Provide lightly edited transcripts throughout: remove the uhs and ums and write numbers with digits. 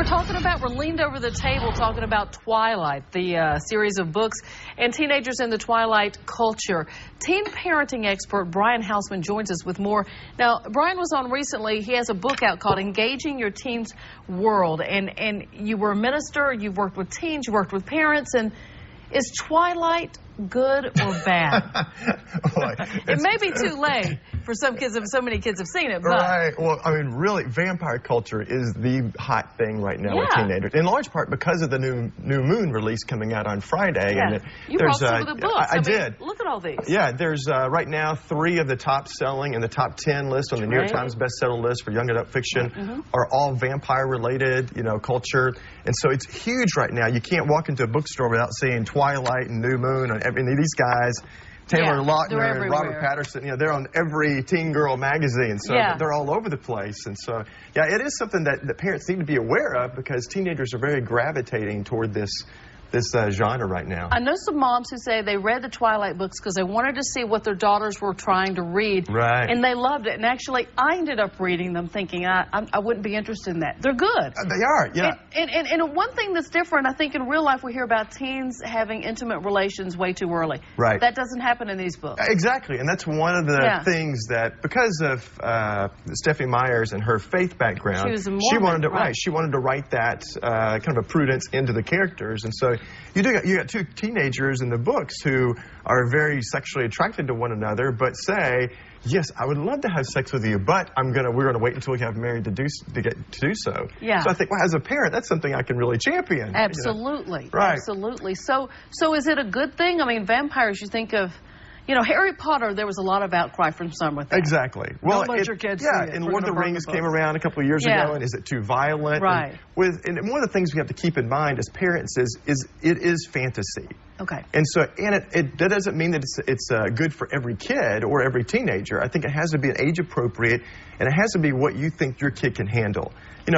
We're leaned over the table talking about Twilight, the series of books and teenagers in the Twilight culture. Teen parenting expert Brian Hausman joins us with more. Now, Brian was on recently. He has a book out called Engaging Your Teen's World. And you were a minister, you've worked with teens, you worked with parents. And is Twilight good or bad? Boy, it may be too late for some kids, so many kids have seen it. But. Right. Well, I mean, really, vampire culture is the hot thing right now with teenagers. In large part because of the new Moon release coming out on Friday. Yeah. And you brought some of the books. I did. Look at all these. Yeah, there's right now 3 of the top selling in the top 10 list on the New York Times bestseller list for young adult fiction are all vampire related, culture. And so it's huge right now. You can't walk into a bookstore without seeing Twilight and New Moon on these guys. Taylor Lautner and Robert Patterson, they're on every teen girl magazine, so they're all over the place. And so, it is something that parents need to be aware of because teenagers are very gravitating toward this genre right now. I know some moms who say they read the Twilight books because they wanted to see what their daughters were trying to read. Right. And they loved it. And actually, I ended up reading them thinking I wouldn't be interested in that. They're good. They are, yeah. And one thing that's different, I think in real life we hear about teens having intimate relations way too early. Right. That doesn't happen in these books. Exactly. And that's one of the things that, because of Stephanie Meyer's and her faith background, she was a Mormon, she wanted to write that kind of a prudence into the characters. And so you got 2 teenagers in the books who are very sexually attracted to one another, but say, yes, I would love to have sex with you, but we're gonna wait until we have married to do so. Yeah. So I think, well, as a parent, that's something I can really champion. Absolutely. Right. Absolutely. So is it a good thing? I mean, vampires, you think of, Harry Potter, there was a lot of outcry from some with that. Exactly. Well, don't let your kids see it. And Lord of the Rings came around a couple of years ago, and is it too violent? Right. And one of the things we have to keep in mind as parents is it is fantasy. Okay. And so, that doesn't mean that it's good for every kid or every teenager. I think it has to be age appropriate, and it has to be what you think your kid can handle.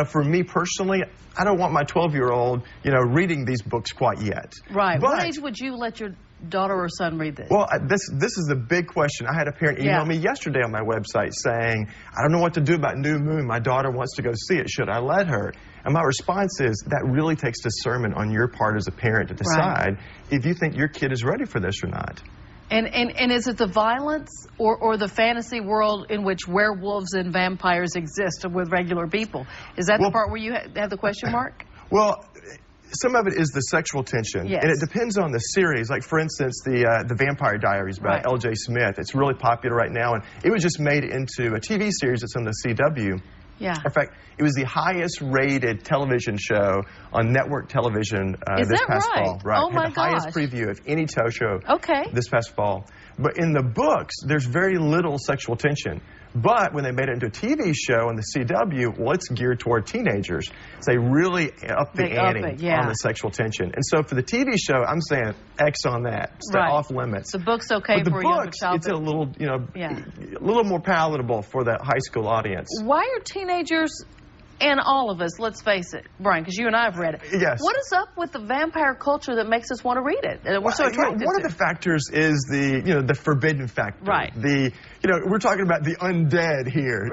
For me personally, I don't want my 12-year-old, reading these books quite yet. Right. What age would you let your daughter or son read this? Well, this is the big question. I had a parent email me yesterday on my website saying, I don't know what to do about New Moon. My daughter wants to go see it. Should I let her? And my response is, that really takes discernment on your part as a parent to decide if you think your kid is ready for this or not. And is it the violence or the fantasy world in which werewolves and vampires exist with regular people? Is that the part where you have the question mark? Well, some of it is the sexual tension, and it depends on the series. Like, for instance, the Vampire Diaries by L.J. Smith. It's really popular right now, and it was just made into a TV series that's on the CW. Yeah. In fact, it was the highest-rated television show on network television this past fall. Right. Oh, my gosh. The highest preview of any show this past fall. But in the books, there's very little sexual tension. But when they made it into a TV show on the CW, well, it's geared toward teenagers. So they really up the ante on the sexual tension. And so for the TV show, I'm saying X on that. Stay off limits. The book's okay for a younger child. It's a little, a little more palatable for that high school audience. Why are teenagers, and all of us, let's face it, Brian, because you and I have read it. Yes. What is up with the vampire culture that makes us want to read it? And we're so attracted to it. One of the factors is the forbidden factor. Right. We're talking about the undead here.